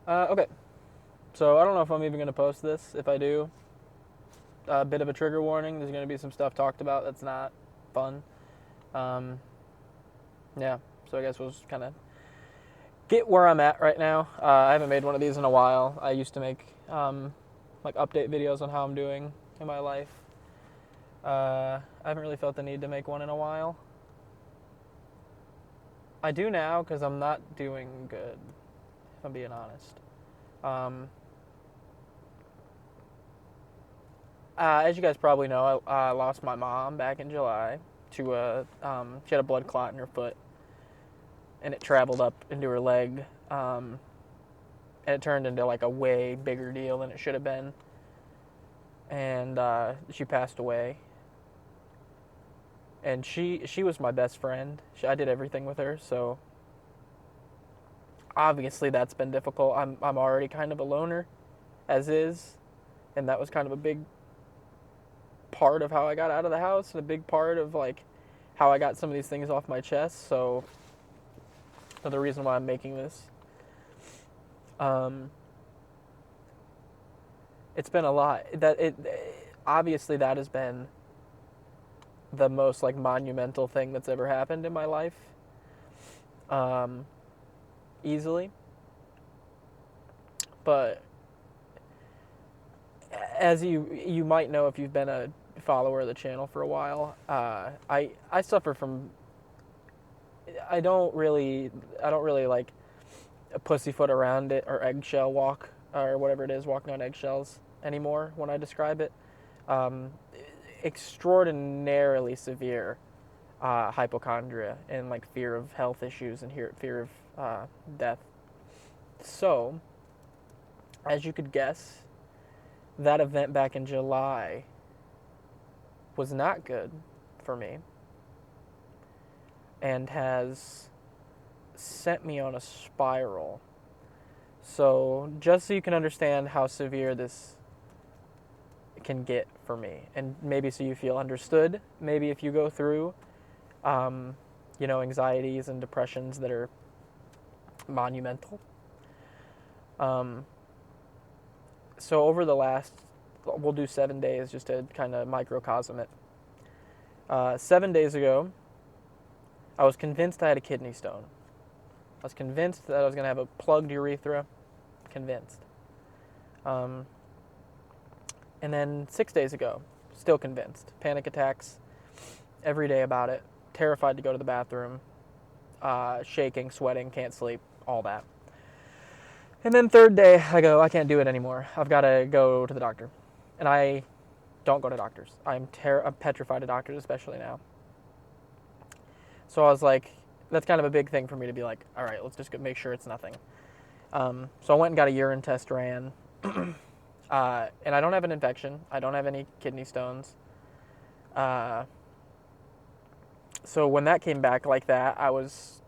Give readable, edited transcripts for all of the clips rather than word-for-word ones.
Okay, so I don't know if I'm even going to post this. If I do, a bit of a trigger warning. There's going to be some stuff talked about that's not fun. Um, yeah, so I guess we'll just kind of get where I'm at right now. I haven't made one of these in a while. I used to make like update videos on how I'm doing in my life. I haven't really felt the need to make one in a while. I do now because I'm not doing good, if I'm being honest. Um, as you guys probably know, I lost my mom back in July to she had a blood clot in her foot, and it traveled up into her leg, and it turned into like a way bigger deal than it should have been, and she passed away. And she was my best friend. I did everything with her, so obviously that's been difficult. I'm already kind of a loner, as is, and that was kind of a big part of how I got out of the house and a big part of like how I got some of these things off my chest. So the reason why I'm making this. Um, it's been a lot. That it obviously that has been the most like monumental thing that's ever happened in my life. Um, easily, but as you might know if you've been a follower of the channel for a while, I suffer from. I don't really like pussyfoot around it or eggshell walk or whatever it is, walking on eggshells anymore when I describe it. Um, extraordinarily severe hypochondria and like fear of health issues and fear of death. So, as you could guess, that event back in July was not good for me and has sent me on a spiral. So, just so you can understand how severe this can get for me, and maybe so you feel understood, maybe if you go through, um, anxieties and depressions that are monumental. Um, so, over the last, we'll do 7 days just to kind of microcosm it. 7 days ago, I was convinced I had a kidney stone. I was convinced that I was going to have a plugged urethra. Convinced. Um, and then 6 days ago, still convinced. Panic attacks every day about it. Terrified to go to the bathroom. Shaking, sweating, can't sleep, all that. And then third day, I go, I can't do it anymore. I've got to go to the doctor. And I don't go to doctors. I'm petrified of doctors, especially now. So I was like, that's kind of a big thing for me to be like, all right, let's just make sure it's nothing. So I went and got a urine test ran. And I don't have an infection. I don't have any kidney stones. So when that came back like that, I was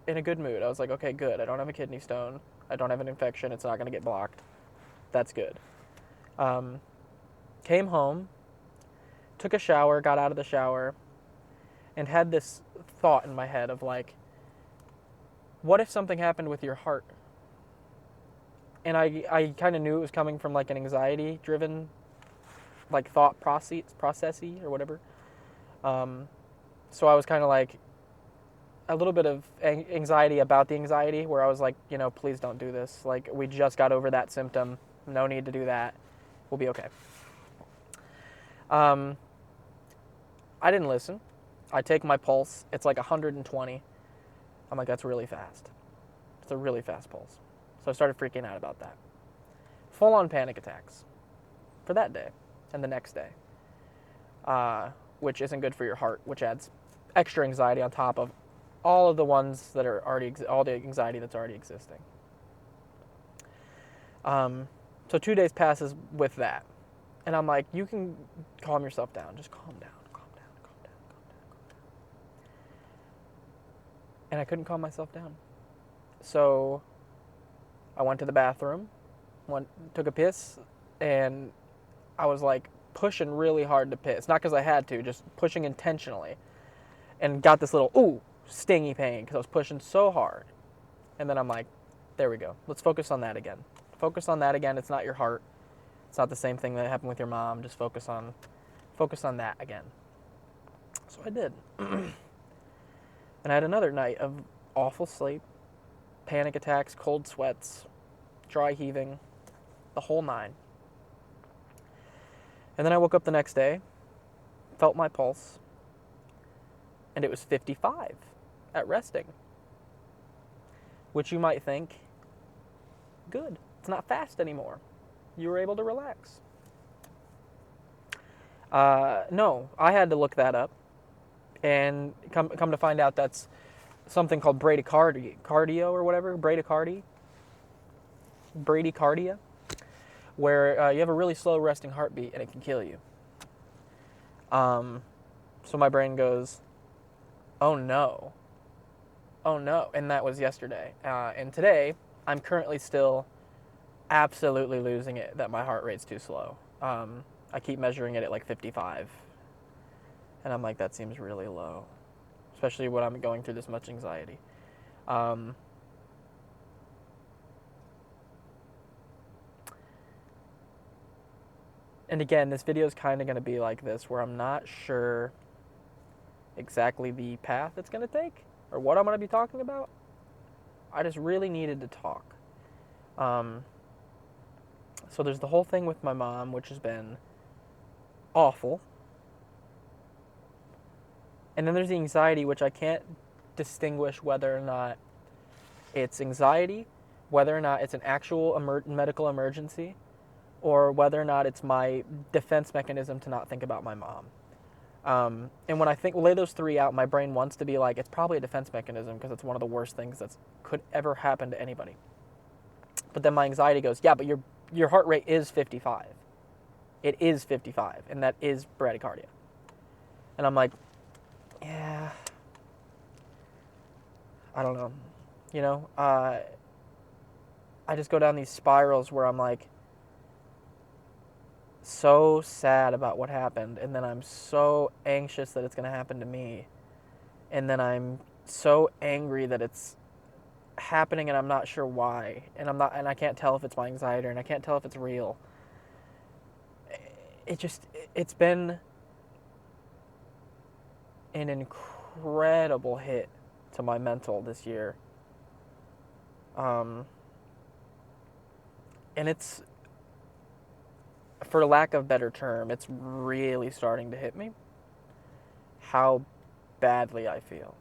in a good mood. I was like, okay, good. I don't have a kidney stone. I don't have an infection. It's not going to get blocked. That's good. Um, Came home, took a shower, got out of the shower, and had this thought in my head of like, what if something happened with your heart? And I kind of knew it was coming from like an anxiety driven like thought processy or whatever. Um, so I was kind of like a little bit of anxiety about the anxiety where I was like, please don't do this. Like we just got over that symptom. No need to do that. We'll be okay. Um, I didn't listen. I take my pulse. It's like 120. I'm like, that's really fast. It's a really fast pulse. So I started freaking out about that. Full on panic attacks for that day and the next day, which isn't good for your heart, which adds extra anxiety on top of all of the ones that are already, all the anxiety that's already existing. So 2 days passes with that. And I'm like, you can calm yourself down. Just calm down, calm down, calm down, calm down, calm down. And I couldn't calm myself down. So I went to the bathroom, took a piss, and I was like pushing really hard to piss. Not because I had to, just pushing intentionally. And got this little, ooh, stingy pain because I was pushing so hard. And then I'm like, There we go. Let's focus on that again. Focus on that again. It's not your heart. It's not the same thing that happened with your mom. Just focus on that again. So I did. And I had another night of awful sleep, panic attacks, cold sweats, dry heaving, the whole nine. And then I woke up the next day, felt my pulse, and it was 55 at resting. Which you might think, good, it's not fast anymore. You were able to relax. No, I had to look that up, and come to find out that's something called bradycardia or whatever, bradycardia, where you have a really slow resting heartbeat and it can kill you. So my brain goes, oh no, and that was yesterday. And today, I'm currently still absolutely losing it that my heart rate's too slow. I keep measuring it at like 55. And I'm like, that seems really low, especially when I'm going through this much anxiety. And again, this video is kind of going to be like this, where I'm not sure exactly the path it's going to take or what I'm going to be talking about. I just really needed to talk. So there's the whole thing with my mom, which has been awful. And then there's the anxiety, which I can't distinguish whether or not it's anxiety, whether or not it's an actual medical emergency, or whether or not it's my defense mechanism to not think about my mom. And when I lay those three out, my brain wants to be like, it's probably a defense mechanism because it's one of the worst things that could ever happen to anybody. But then my anxiety goes, yeah, but your heart rate is 55. It is 55, and that is bradycardia. And I'm like, yeah, I don't know. You know, I just go down these spirals where I'm like so sad about what happened, and then I'm so anxious that it's going to happen to me. And then I'm so angry that it's happening and I'm not sure why. And I can't tell if it's my anxiety and I can't tell if it's real. It's been an incredible hit to my mental this year. And it's, for lack of a better term, it's really starting to hit me how badly I feel.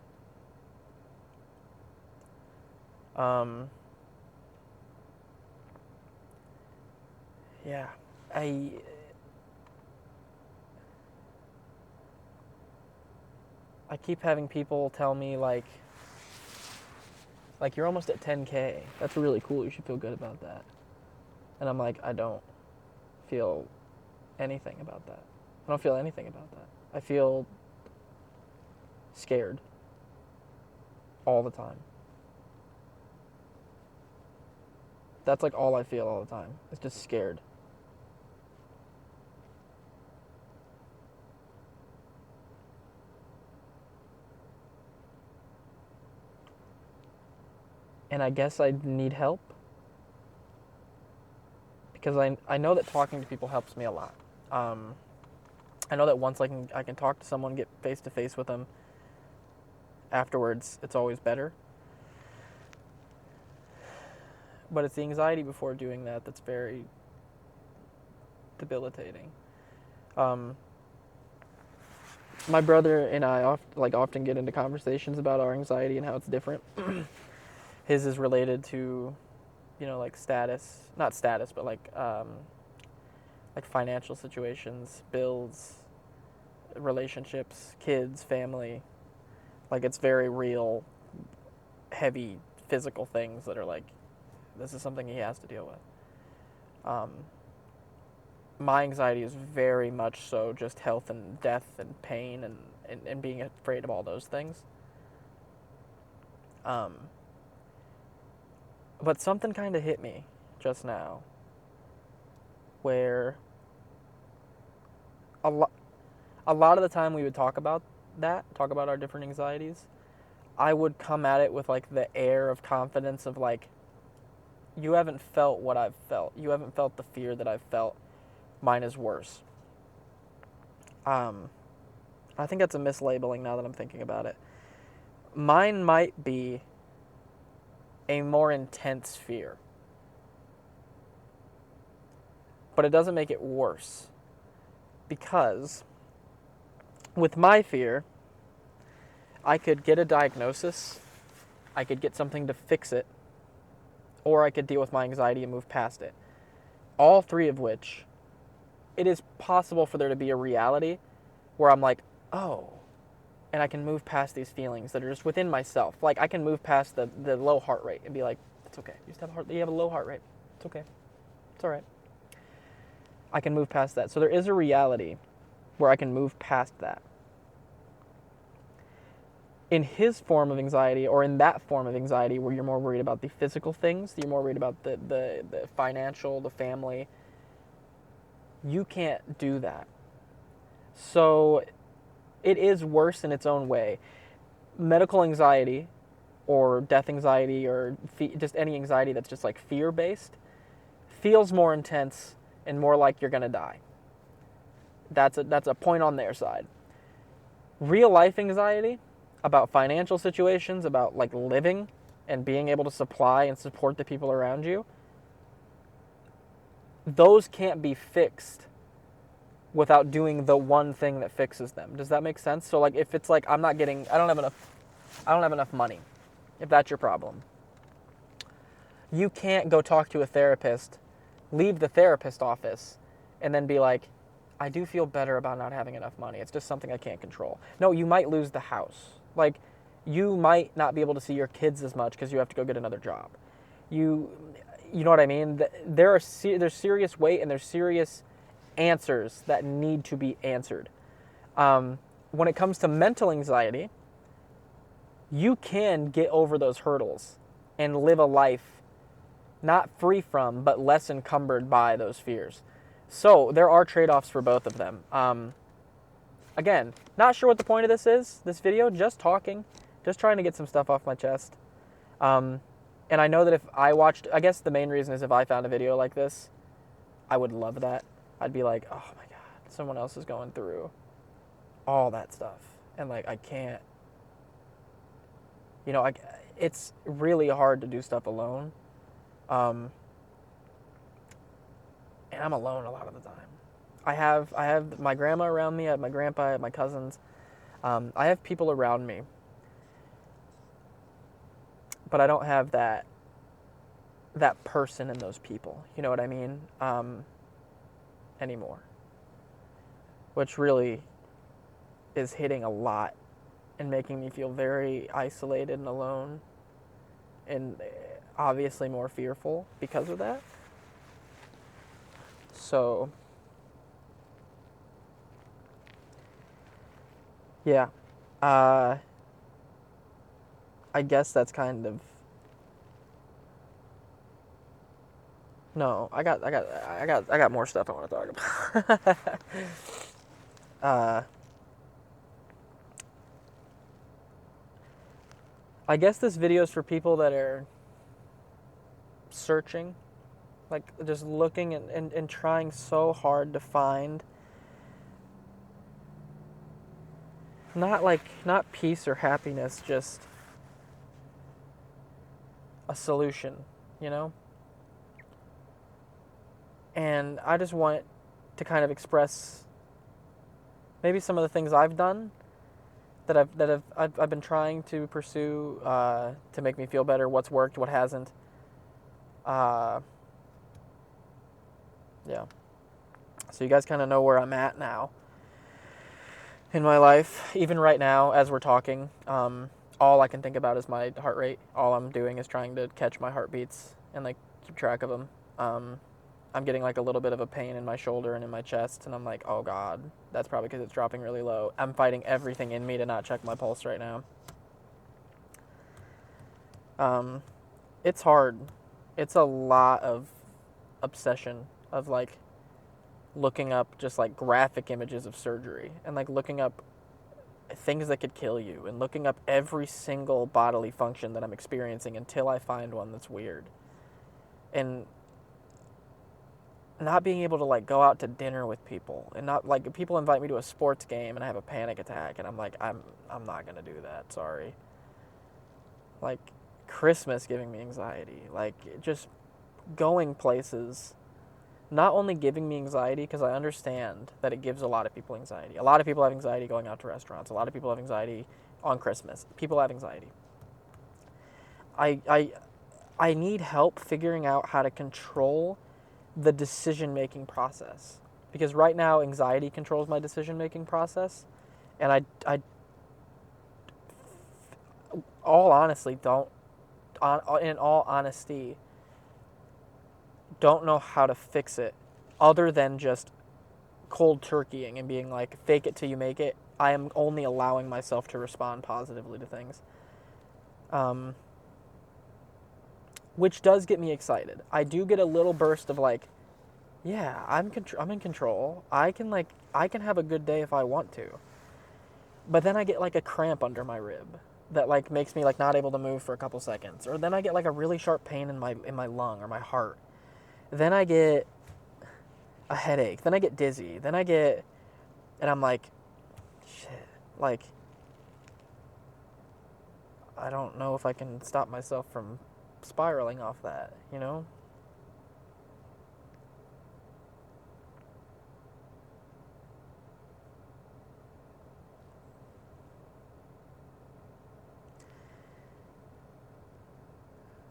Yeah, I keep having people tell me like you're almost at 10K. That's really cool. You should feel good about that. And I'm like, I don't feel anything about that. I don't feel anything about that. I feel scared all the time. That's like all I feel all the time. It's just scared. And I guess I need help. Because I know that talking to people helps me a lot. I know that once I can talk to someone, get face to face with them, afterwards it's always better. But it's the anxiety before doing that that's very debilitating. My brother and I often get into conversations about our anxiety and how it's different. His is related to, like not status, but like financial situations, bills, relationships, kids, family. Like it's very real, heavy physical things that are like, this is something he has to deal with. My anxiety is very much so just health and death and pain and being afraid of all those things. But something kind of hit me just now where a lot of the time we would talk about our different anxieties. I would come at it with like the air of confidence of like, You haven't felt what I've felt. You haven't felt the fear that I've felt. Mine is worse. I think that's a mislabeling now that I'm thinking about it. Mine might be a more intense fear, but it doesn't make it worse, because with my fear, I could get a diagnosis, I could get something to fix it, or I could deal with my anxiety and move past it. All three of which, it is possible for there to be a reality where I'm like, oh, and I can move past these feelings that are just within myself. Like, I can move past the low heart rate and be like, it's okay. You have a low heart rate. It's okay. It's all right. I can move past that. So there is a reality where I can move past that. In his form of anxiety, or in that form of anxiety where you're more worried about the physical things, you're more worried about the financial, the family, you can't do that. So it is worse in its own way. Medical anxiety or death anxiety or just any anxiety that's just like fear-based feels more intense and more like you're going to die. That's a point on their side. Real life anxiety about financial situations, about like living and being able to supply and support the people around you, those can't be fixed without doing the one thing that fixes them. Does that make sense? So like if it's like I don't have enough money, if that's your problem, you can't go talk to a therapist, leave the therapist office, and then be like, I do feel better about not having enough money. It's just something I can't control. No, you might lose the house. Like, you might not be able to see your kids as much because you have to go get another job. You know what I mean? There's serious weight and there's serious answers that need to be answered. When it comes to mental anxiety, you can get over those hurdles and live a life not free from, but less encumbered by those fears. So there are trade-offs for both of them. Again, not sure what the point of this video, just talking, just trying to get some stuff off my chest. And I know that if I watched, I guess the main reason is if I found a video like this, I would love that. I'd be like, oh my God, someone else is going through all that stuff. And like, I can't, it's really hard to do stuff alone. And I'm alone a lot of the time. I have my grandma around me, I have my grandpa, I have my cousins. I have people around me. But I don't have that person in those people. You know what I mean? Anymore. Which really is hitting a lot and making me feel very isolated and alone. And obviously more fearful because of that. So, yeah, I guess that's kind of, no, I got more stuff I want to talk about. I guess this video is for people that are searching, like just looking and trying so hard to find not peace or happiness, just a solution, you know? And I just want to kind of express maybe some of the things I've done that I've been trying to pursue to make me feel better, what's worked, what hasn't. Yeah. So you guys kind of know where I'm at now in my life. Even right now, as we're talking, all I can think about is my heart rate. All I'm doing is trying to catch my heartbeats and like keep track of them. I'm getting like a little bit of a pain in my shoulder and in my chest, and I'm like, oh God, that's probably because it's dropping really low. I'm fighting everything in me to not check my pulse right now. It's hard. It's a lot of obsession of like looking up just like graphic images of surgery and like looking up things that could kill you and looking up every single bodily function that I'm experiencing until I find one that's weird. and not being able to like go out to dinner with people, and not like people invite me to a sports game and I have a panic attack and I'm like I'm not going to do that. Sorry. Like Christmas giving me anxiety. Like just going places not only giving me anxiety, because I understand that it gives a lot of people anxiety. A lot of people have anxiety going out to restaurants. A lot of people have anxiety on Christmas. People have anxiety. I I I need help figuring out how to control the decision making process, because right now anxiety controls my decision making process, and I all honestly don't in all honesty don't know how to fix it other than just cold turkeying and being like fake it till you make it. I am only allowing myself to respond positively to things, um, which does get me excited. I do get a little burst of like, yeah, I'm in control. I can have a good day if I want to. But then I get like a cramp under my rib that like makes me like not able to move for a couple seconds, or then I get like a really sharp pain in my lung or my heart. Then I get a headache. Then I get dizzy. And I'm like, shit. Like, I don't know if I can stop myself from spiraling off that, you know?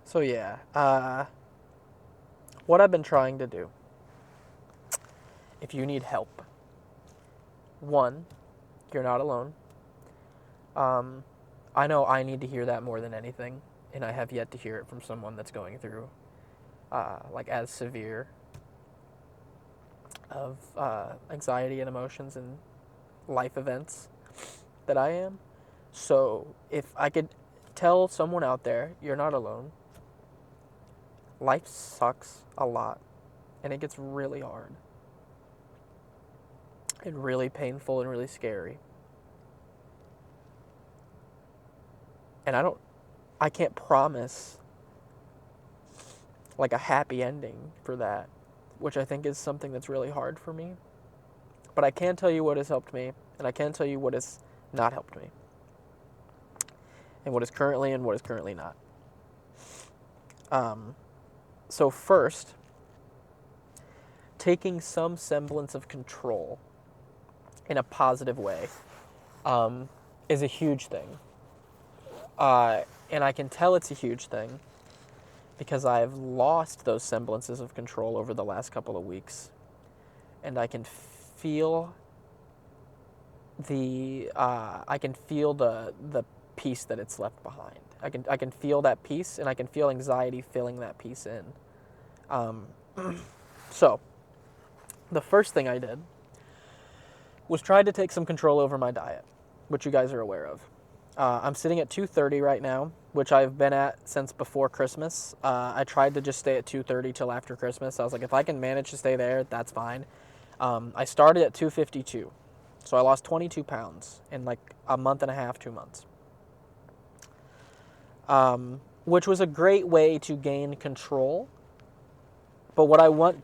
So yeah, what I've been trying to do, if you need help, one, you're not alone. Um, I know I need to hear that more than anything, and I have yet to hear it from someone that's going through, like as severe of anxiety and emotions and life events that I am. So if I could tell someone out there, you're not alone. Life sucks a lot, and it gets really hard and really painful and really scary. And I can't promise like a happy ending for that, which I think is something that's really hard for me. But I can tell you what has helped me, and I can tell you what has not helped me, and what is currently not. Um, so first, taking some semblance of control in a positive way um, is a huge thing. And I can tell it's a huge thing because I've lost those semblances of control over the last couple of weeks. And feel I can feel the peace that it's left behind. I can feel that peace, and I can feel anxiety filling that peace in. Um, so the first thing I did was try to take some control over my diet, which you guys are aware of. I'm sitting at 230 right now, which I've been at since before Christmas. I tried to just stay at 230 till after Christmas. I was like, if I can manage to stay there, that's fine. I started at 252, so I lost 22 pounds in like a month and a half, 2 months, which was a great way to gain control. But what I want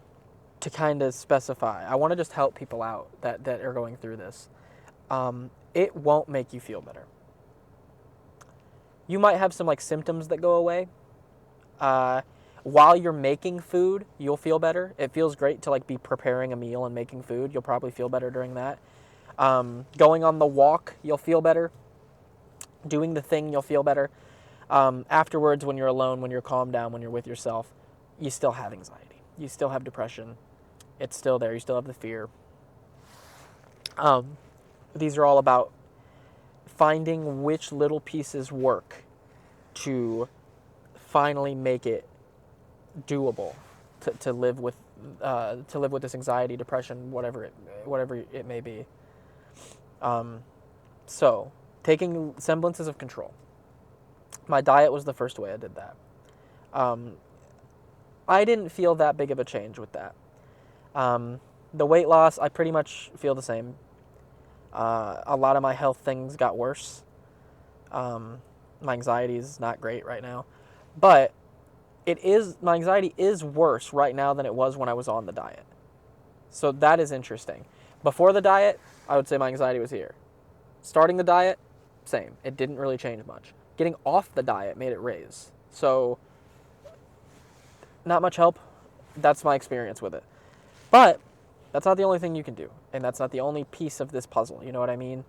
to kind of specify, I want to just help people out that are going through this. It won't make you feel better. You might have some like symptoms that go away. While you're making food, you'll feel better. It feels great to like be preparing a meal and making food. You'll probably feel better during that. Going on the walk, you'll feel better. Doing the thing, you'll feel better. Afterwards, when you're alone, when you're calmed down, when you're with yourself, you still have anxiety. You still have depression. It's still there. You still have the fear. These are all about finding which little pieces work to finally make it doable to live with this anxiety, depression, whatever it may be. So taking semblances of control. My diet was the first way I did that. I didn't feel that big of a change with that. The weight loss, I pretty much feel the same. A lot of my health things got worse. My anxiety is not great right now. But my anxiety is worse right now than it was when I was on the diet. So that is interesting. Before the diet, I would say my anxiety was here. Starting the diet, same. It didn't really change much. Getting off the diet made it raise. So not much help. That's my experience with it. But that's not the only thing you can do. And that's not the only piece of this puzzle. You know what I mean?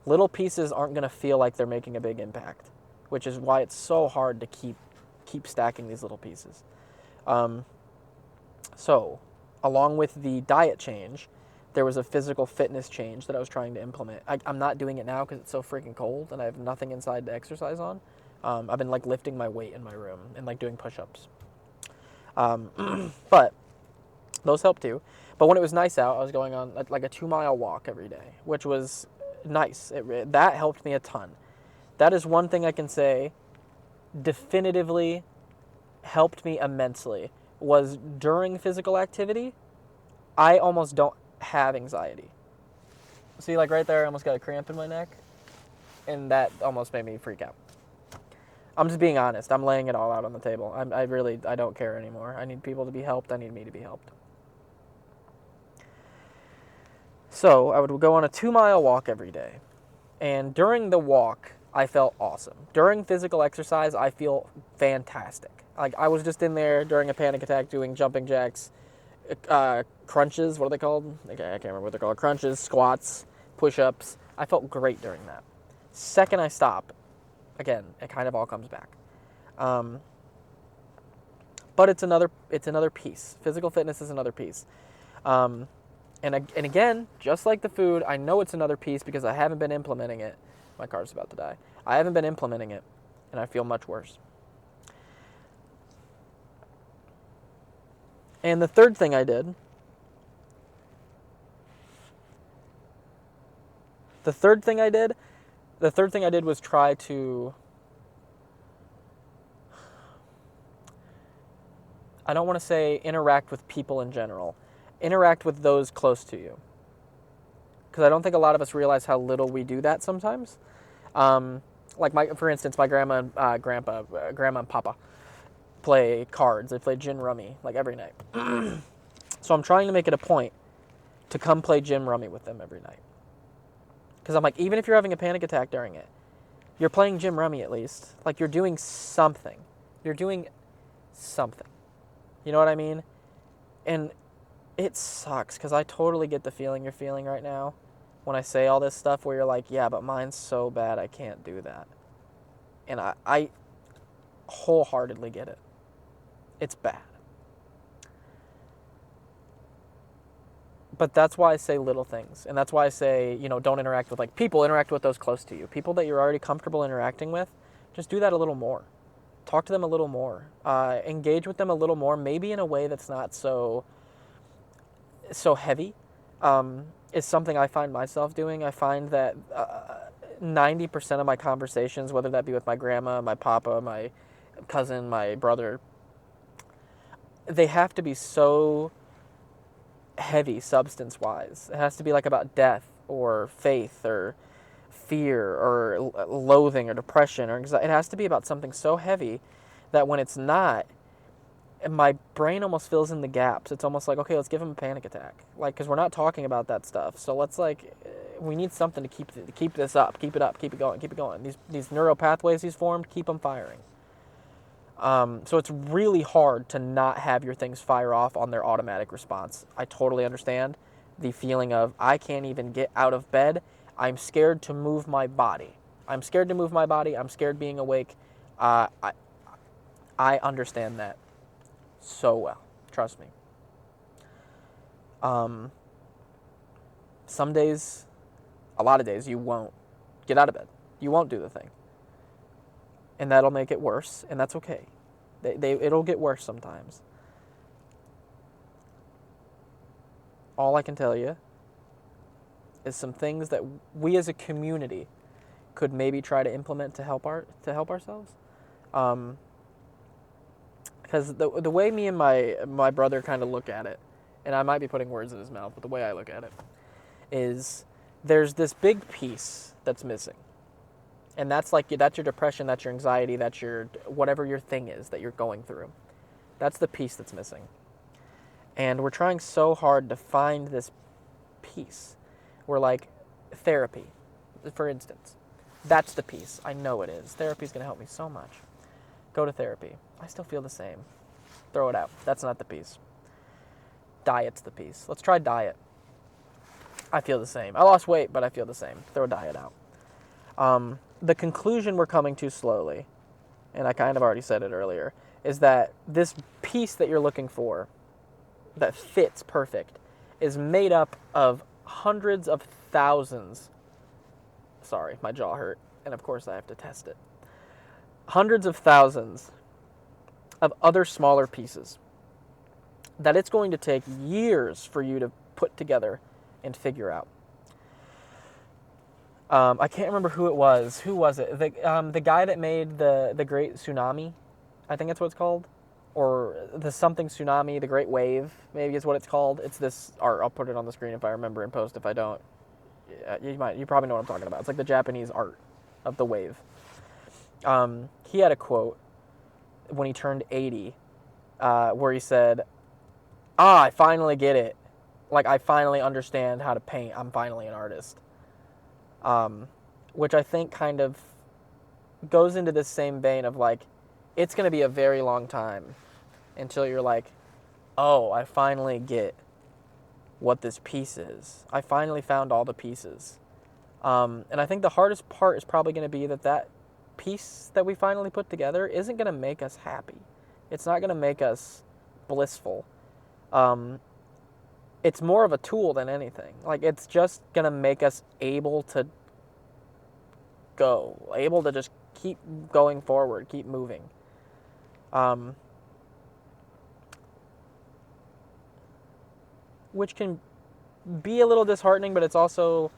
Little pieces aren't going to feel like they're making a big impact, which is why it's so hard to keep stacking these little pieces. So, along with the diet change, there was a physical fitness change that I was trying to implement. I'm not doing it now because it's so freaking cold and I have nothing inside to exercise on. I've been like lifting my weight in my room and like doing push-ups. But those help too. But when it was nice out, I was going on like a 2-mile walk every day, which was nice. That helped me a ton. That is one thing I can say definitively helped me immensely, was during physical activity, I almost don't have anxiety. See, like right there, I almost got a cramp in my neck, and that almost made me freak out. I'm just being honest. I'm laying it all out on the table. I don't care anymore. I need people to be helped. I need me to be helped. So I would go on a 2-mile walk every day. And during the walk, I felt awesome. During physical exercise, I feel fantastic. Like I was just in there during a panic attack doing jumping jacks, crunches, what are they called? I can't remember what they're called. Crunches, squats, push-ups. I felt great during that. Second I stop, again, it kind of all comes back. But it's another piece. Physical fitness is another piece. And again, just like the food, I know it's another piece because I haven't been implementing it. My car's about to die. I haven't been implementing it, and I feel much worse. And the third thing I did was try to, I don't want to say interact with people in general. Interact with those close to you. Because I don't think a lot of us realize how little we do that sometimes. For instance, my grandma and papa play cards. They play gin rummy like every night. So I'm trying to make it a point to come play gin rummy with them every night. Because I'm like, even if you're having a panic attack during it, you're playing gin rummy at least. Like you're doing something. You're doing something. You know what I mean? And it sucks because I totally get the feeling you're feeling right now when I say all this stuff where you're like, yeah, but mine's so bad I can't do that. And I wholeheartedly get it. It's bad. But that's why I say little things. And that's why I say, don't interact with people. Interact with those close to you. People that you're already comfortable interacting with, just do that a little more. Talk to them a little more. Engage with them a little more, maybe in a way that's not so heavy. Is something I find myself doing. I find that 90% of my conversations, whether that be with my grandma, my papa, my cousin, my brother, they have to be so heavy substance-wise. It has to be like about death or faith or fear or loathing or depression or anxiety. It has to be about something so heavy that when it's not, my brain almost fills in the gaps. It's almost like, okay, let's give him a panic attack. Because we're not talking about that stuff. So let's we need something to keep this up, keep it up, keep it going. These neural pathways he's formed, keep them firing. So it's really hard to not have your things fire off on their automatic response. I totally understand the feeling of, I can't even get out of bed. I'm scared to move my body. I'm scared being awake. I understand that so well. Trust me. Some days, a lot of days, you won't get out of bed. You won't do the thing. And that'll make it worse, and that's okay. It'll get worse sometimes. All I can tell you is some things that we as a community could maybe try to implement to help ourselves. Because the way me and my brother kind of look at it, and I might be putting words in his mouth, but the way I look at it is there's this big piece that's missing. And that's your depression, that's your anxiety, that's your whatever your thing is that you're going through. That's the piece that's missing. And we're trying so hard to find this piece. We're like, therapy, for instance. That's the piece. I know it is. Therapy's going to help me so much. Go to therapy. I still feel the same. Throw it out. That's not the piece. Diet's the piece. Let's try diet. I feel the same. I lost weight, but I feel the same. Throw diet out. The conclusion we're coming to slowly, and I kind of already said it earlier, is that this piece that you're looking for, that fits perfect, is made up of hundreds of thousands. Sorry, my jaw hurt, and of course I have to test it. Hundreds of thousands of other smaller pieces that it's going to take years for you to put together and figure out. I can't remember who it was. Who was it? The guy that made the Great Tsunami, I think that's what it's called, or the something tsunami, the Great Wave, maybe is what it's called. It's this art. I'll put it on the screen if I remember and post if I don't. You probably know what I'm talking about. It's like the Japanese art of the wave. He had a quote when he turned 80, where he said, I finally get it. Like, I finally understand how to paint. I'm finally an artist. Which I think kind of goes into this same vein of like, it's going to be a very long time until you're like, oh, I finally get what this piece is. I finally found all the pieces. And I think the hardest part is probably going to be that piece that we finally put together isn't going to make us happy. It's not going to make us blissful. It's more of a tool than anything. Like, it's just going to make us able to go, able to just keep going forward, keep moving. Which can be a little disheartening, but it's also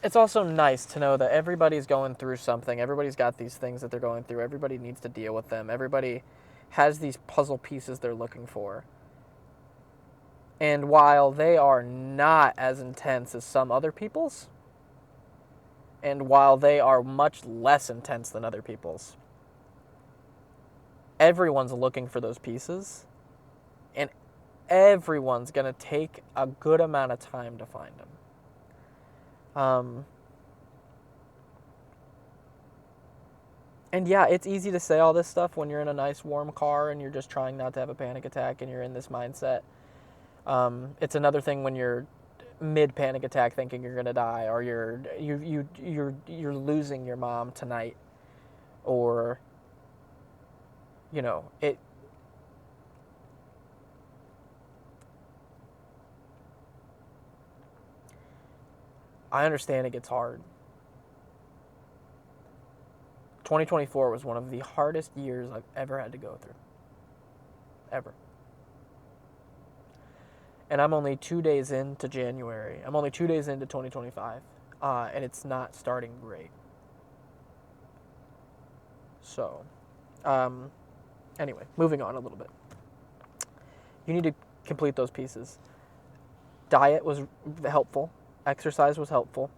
nice to know that everybody's going through something. Everybody's got these things that they're going through. Everybody needs to deal with them. Everybody has these puzzle pieces they're looking for. And while they are not as intense as some other people's, and while they are much less intense than other people's, everyone's looking for those pieces, and everyone's going to take a good amount of time to find them. And yeah, it's easy to say all this stuff when you're in a nice warm car and you're just trying not to have a panic attack and you're in this mindset. It's another thing when you're mid panic attack thinking you're gonna die, or you're losing your mom tonight, or it. I understand it gets hard. 2024 was one of the hardest years I've ever had to go through. Ever. And I'm only 2 days into January. I'm only 2 days into 2025. And it's not starting great. So, anyway, moving on a little bit. You need to complete those pieces. Diet was helpful. Exercise was helpful.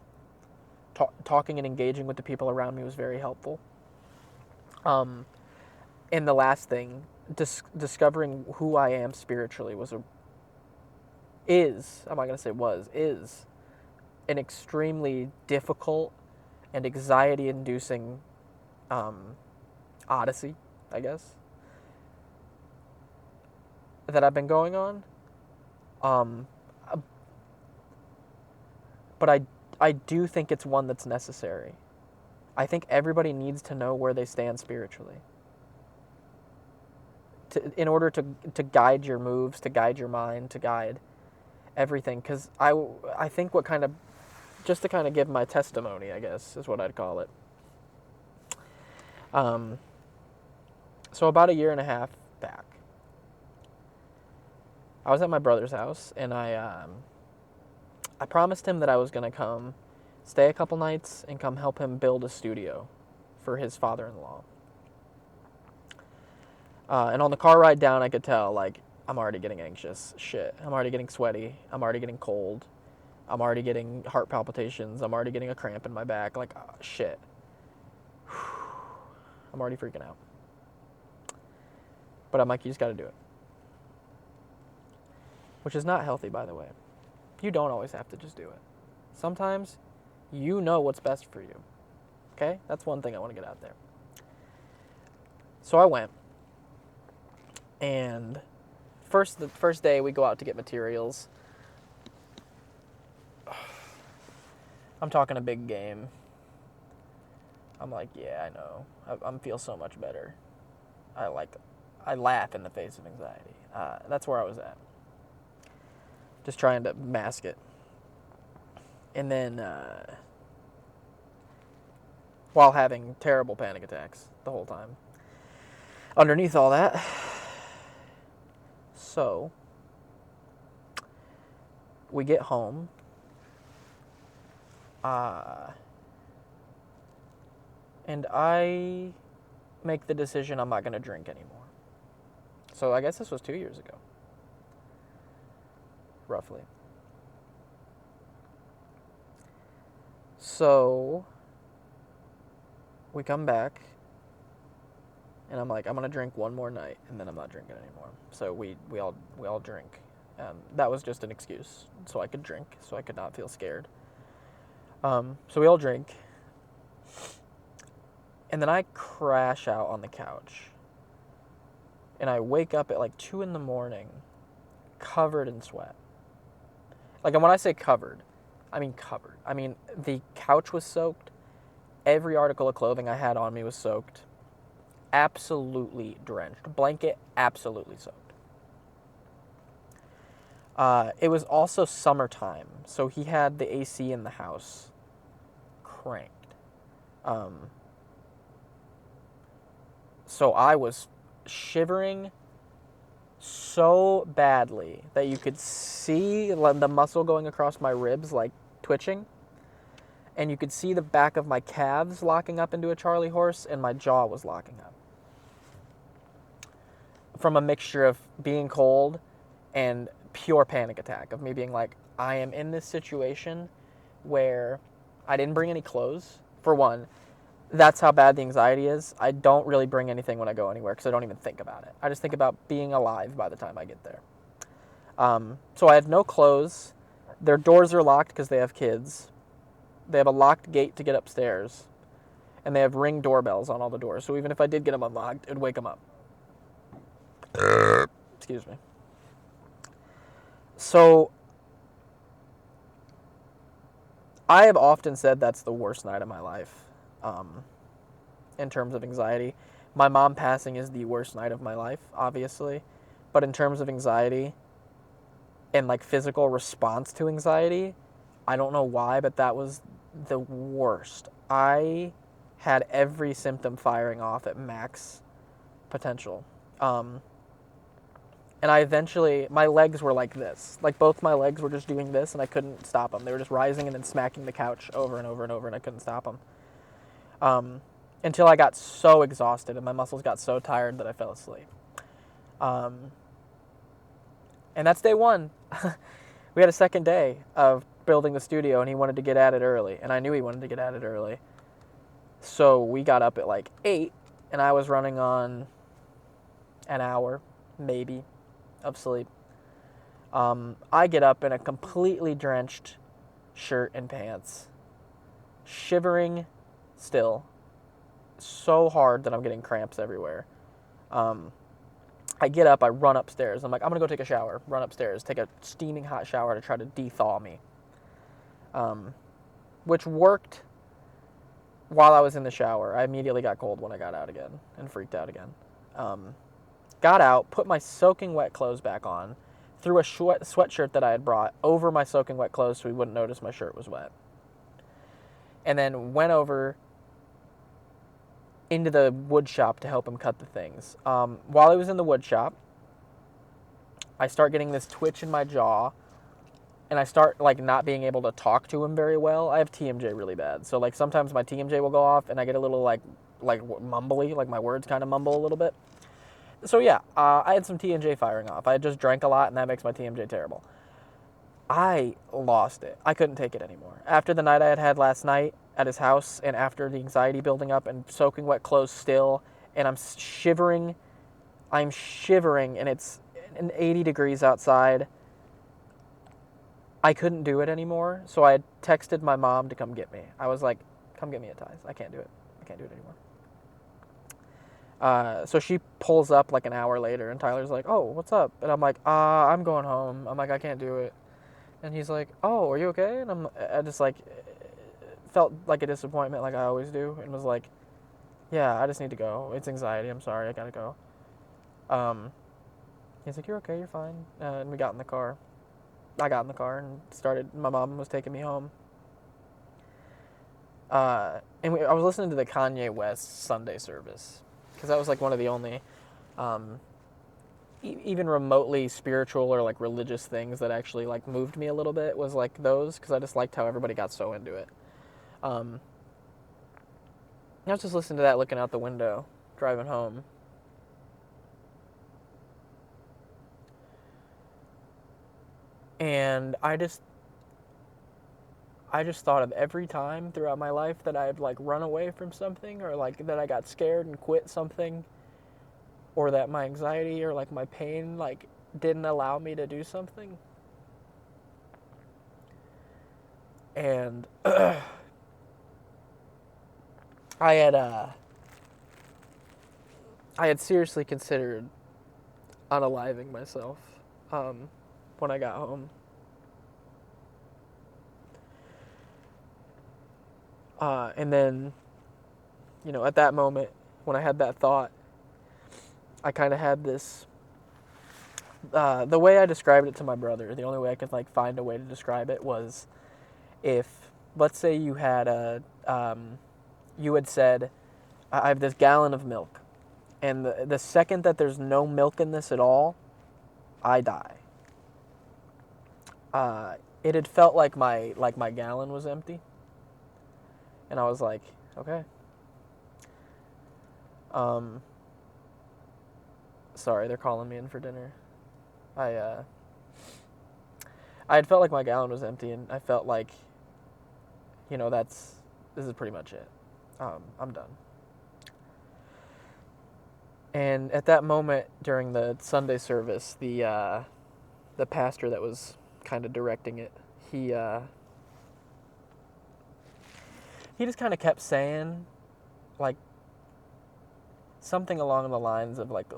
Talking and engaging with the people around me was very helpful. And the last thing, discovering who I am spiritually is an extremely difficult and anxiety-inducing odyssey, I guess, that I've been going on. But I do think it's one that's necessary. I think everybody needs to know where they stand spiritually. In order to guide your moves, to guide your mind, to guide everything. Because I think just to kind of give my testimony, I guess, is what I'd call it. So about a year and a half back, I was at my brother's house, and I promised him that I was going to come stay a couple nights and come help him build a studio for his father-in-law. And on the car ride down, I could tell, like, I'm already getting anxious. Shit. I'm already getting sweaty. I'm already getting cold. I'm already getting heart palpitations. I'm already getting a cramp in my back. Like, shit. I'm already freaking out. But I'm like, you just got to do it. Which is not healthy, by the way. You don't always have to just do it. Sometimes you know what's best for you. Okay? That's one thing I want to get out there. So I went. And the first day we go out to get materials. I'm talking a big game. I'm like, yeah, I know. I feel so much better. I laugh in the face of anxiety. That's where I was at. Just trying to mask it. And then, while having terrible panic attacks the whole time. Underneath all that, so we get home. And I make the decision I'm not going to drink anymore. So I guess this was 2 years ago. Roughly. So we come back. And I'm like, I'm going to drink one more night, and then I'm not drinking anymore. So we all drink. That was just an excuse, so I could drink, so I could not feel scared. So we all drink. And then I crash out on the couch. And I wake up at like 2 a.m, covered in sweat. Like, when I say covered, I mean covered. I mean, the couch was soaked. Every article of clothing I had on me was soaked. Absolutely drenched. Blanket, absolutely soaked. It was also summertime, so he had the AC in the house cranked. So I was shivering so badly that you could see the muscle going across my ribs, like twitching. And you could see the back of my calves locking up into a Charlie horse, and my jaw was locking up. From a mixture of being cold and pure panic attack, of me being like, I am in this situation where I didn't bring any clothes. For one, that's how bad the anxiety is. I don't really bring anything when I go anywhere because I don't even think about it. I just think about being alive by the time I get there. So I have no clothes. Their doors are locked because they have kids. They have a locked gate to get upstairs. And they have Ring doorbells on all the doors. So even if I did get them unlocked, it would wake them up. Excuse me. So I have often said that's the worst night of my life, in terms of anxiety. My mom passing is the worst night of my life, obviously, but in terms of anxiety and like physical response to anxiety, I don't know why, but that was the worst. I had every symptom firing off at max potential. And I eventually, my legs were like this. Like, both my legs were just doing this, and I couldn't stop them. They were just rising and then smacking the couch over and over and over, and I couldn't stop them. Until I got so exhausted, and my muscles got so tired that I fell asleep. And that's day one. We had a second day of building the studio, and he wanted to get at it early. And I knew he wanted to get at it early. So we got up at like 8, and I was running on an hour, maybe, of sleep. I get up in a completely drenched shirt and pants, shivering still, so hard that I'm getting cramps everywhere. I get up, I run upstairs. I'm like, I'm going to go take a shower. Run upstairs, take a steaming hot shower to try to de-thaw me. Which worked while I was in the shower. I immediately got cold when I got out again and freaked out again. Got out, put my soaking wet clothes back on, threw a sweatshirt that I had brought over my soaking wet clothes so he wouldn't notice my shirt was wet. And then went over into the wood shop to help him cut the things. While I was in the wood shop, I start getting this twitch in my jaw, and I start like not being able to talk to him very well. I have TMJ really bad, so like sometimes my TMJ will go off, and I get a little like mumbly, like my words kind of mumble a little bit. So yeah, I had some TMJ firing off. I had just drank a lot, and that makes my TMJ terrible. I lost it. I couldn't take it anymore. After the night I had last night at his house, and after the anxiety building up and soaking wet clothes still, and I'm shivering, I'm shivering, and it's 80 degrees outside. I couldn't do it anymore, so I texted my mom to come get me. I was like, come get me at Ty's. I can't do it. I can't do it anymore. So she pulls up like an hour later, and Tyler's like, oh, what's up? And I'm like, I'm going home. I'm like, I can't do it. And he's like, oh, are you okay? And I just like felt like a disappointment, like I always do, and was like, yeah, I just need to go. It's anxiety. I'm sorry. I gotta go. He's like, you're okay. You're fine. And we got in the car. I got in the car and started. My mom was taking me home. I was listening to the Kanye West Sunday service because that was like one of the only, even remotely spiritual or like religious things that actually like moved me a little bit was like those, because I just liked how everybody got so into it. I was just listening to that, looking out the window, driving home. And I just thought of every time throughout my life that I've like run away from something, or like that I got scared and quit something, or that my anxiety or like my pain like didn't allow me to do something. And I had seriously considered unaliving myself when I got home. And then, at that moment, when I had that thought, I kind of had this. The way I described it to my brother, the only way I could like find a way to describe it was, if, let's say you had you had said, I have this gallon of milk, and the second that there's no milk in this at all, I die. It had felt like my gallon was empty, and I was like, okay. Sorry, they're calling me in for dinner. I had felt like my gallon was empty, and I felt like, this is pretty much it. I'm done. And at that moment during the Sunday service, the pastor that was kind of directing it, he just kind of kept saying, like, something along the lines of like,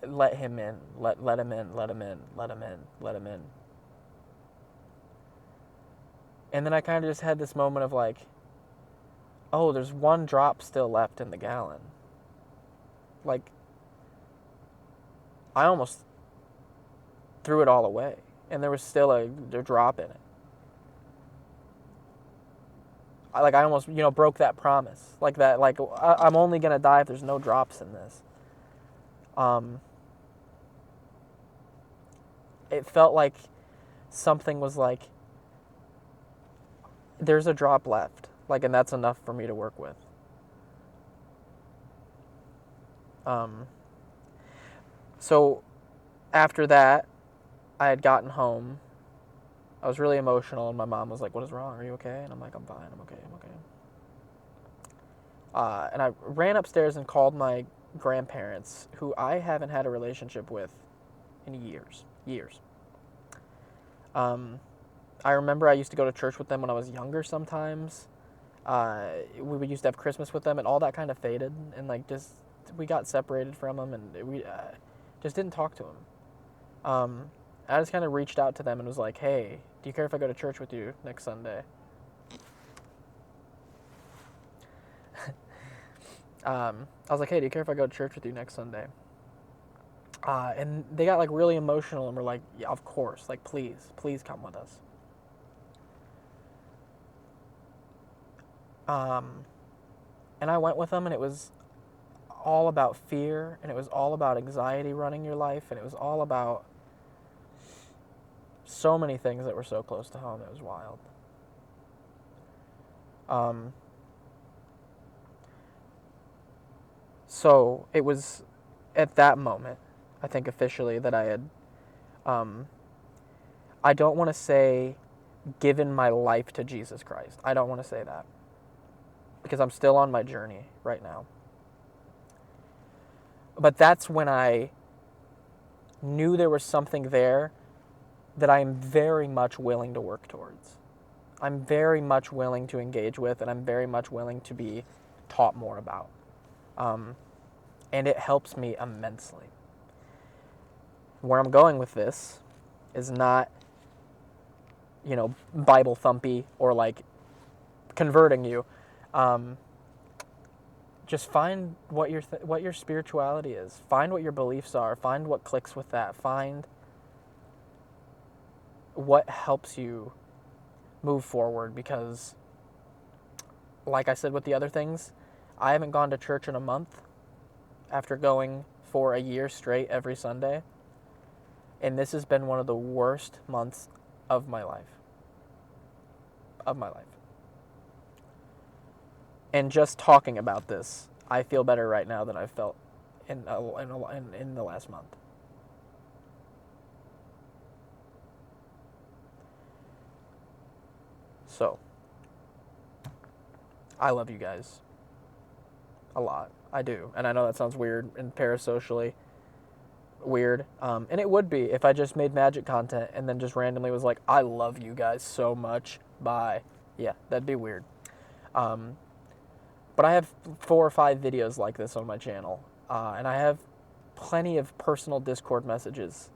let him in, let him in, let him in, let him in, let him in. And then I kind of just had this moment of like, oh, there's one drop still left in the gallon. Like, I almost threw it all away, and there was still a drop in it. I almost, broke that promise. Like that, like, I'm only going to die if there's no drops in this. It felt like something was like, there's a drop left. Like, and that's enough for me to work with. So after that, I had gotten home. I was really emotional, and my mom was like, what is wrong? Are you okay? And I'm like, I'm fine. I'm okay. And I ran upstairs and called my grandparents, who I haven't had a relationship with in years. I remember I used to go to church with them when I was younger sometimes. We used to have Christmas with them, and all that kind of faded, and like just we got separated from them, and we just didn't talk to them. I just kind of reached out to them and was like, hey, do you care if I go to church with you next Sunday? I was like, hey, do you care if I go to church with you next Sunday? And they got like really emotional and were like, yeah, of course, like please come with us. And I went with them, and it was all about fear, and it was all about anxiety running your life, and it was all about so many things that were so close to home. It was wild. So it was at that moment, I think officially, that I had, I don't want to say given my life to Jesus Christ. I don't want to say that, because I'm still on my journey right now. But that's when I knew there was something there that I am very much willing to work towards. I'm very much willing to engage with, and I'm very much willing to be taught more about. And it helps me immensely. Where I'm going with this is not, Bible thumpy or like converting you. Just find what your spirituality is. Find what your beliefs are. Find what clicks with that. Find what helps you move forward, because like I said with the other things, I haven't gone to church in a month after going for a year straight every Sunday. And this has been one of the worst months of my life. And just talking about this, I feel better right now than I've felt in the last month. So, I love you guys a lot. I do. And I know that sounds weird and parasocially weird. And it would be if I just made magic content and then just randomly was like, I love you guys so much. Bye. Yeah, that'd be weird. But I have 4 or 5 videos like this on my channel. And I have plenty of personal Discord messages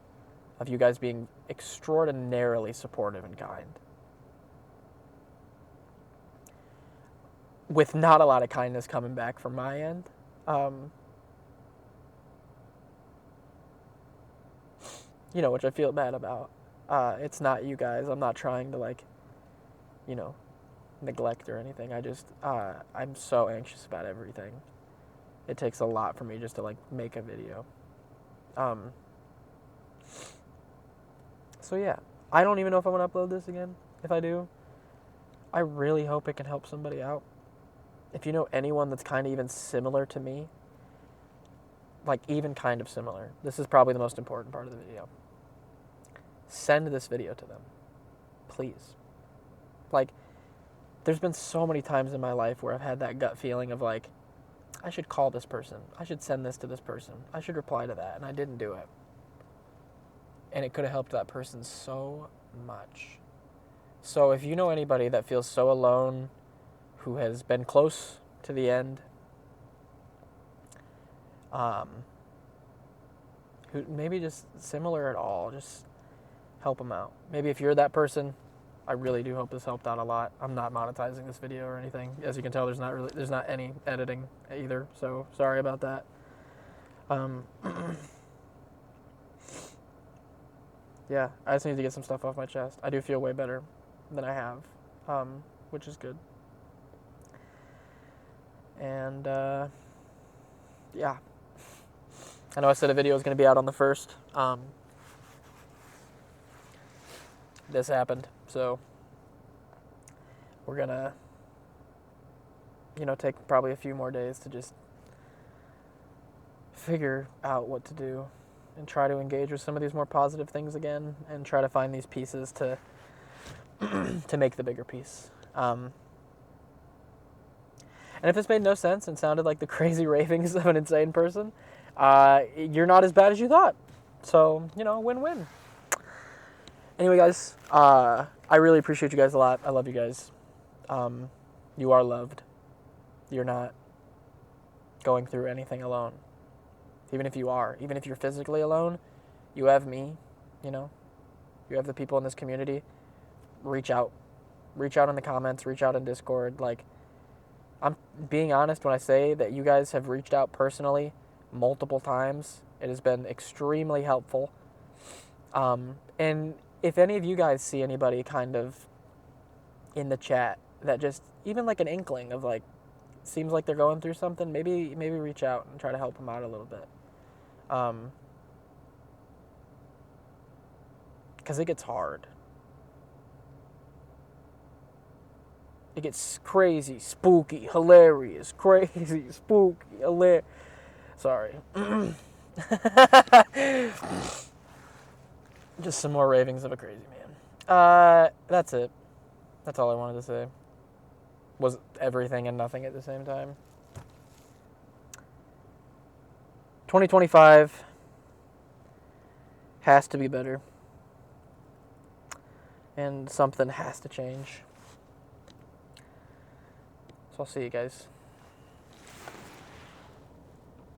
of you guys being extraordinarily supportive and kind. With not a lot of kindness coming back from my end. Which I feel bad about. It's not you guys. I'm not trying to neglect or anything. I'm so anxious about everything. It takes a lot for me just to make a video. So yeah, I don't even know if I'm gonna upload this again. If I do, I really hope it can help somebody out. If you know anyone that's kind of even similar to me, even kind of similar, this is probably the most important part of the video. Send this video to them, please. There's been so many times in my life where I've had that gut feeling of I should call this person. I should send this to this person. I should reply to that. And I didn't do it. And it could have helped that person so much. So if you know anybody that feels so alone, who has been close to the end, who maybe just similar at all, just help them out. Maybe if you're that person, I really do hope this helped out a lot. I'm not monetizing this video or anything. As you can tell, there's not any editing either, so sorry about that. Yeah, I just need to get some stuff off my chest. I do feel way better than I have, which is good. And yeah, I know I said a video was going to be out on the 1st. This happened, so we're gonna take probably a few more days to just figure out what to do and try to engage with some of these more positive things again and try to find these pieces to to make the bigger piece. And if this made no sense and sounded like the crazy ravings of an insane person, you're not as bad as you thought. So, win-win. Anyway, guys, I really appreciate you guys a lot. I love you guys. You are loved. You're not going through anything alone. Even if you are. Even if you're physically alone, you have me, You have the people in this community. Reach out. Reach out in the comments. Reach out in Discord. I'm being honest when I say that you guys have reached out personally multiple times. It has been extremely helpful. And if any of you guys see anybody kind of in the chat that just, even an inkling of seems like they're going through something, maybe reach out and try to help them out a little bit. Because it gets hard. It gets crazy, spooky, hilarious, crazy, spooky, hilarious. Sorry. Just some more ravings of a crazy man. That's it. That's all I wanted to say. Was everything and nothing at the same time. 2025 has to be better. And something has to change. So I'll see you guys.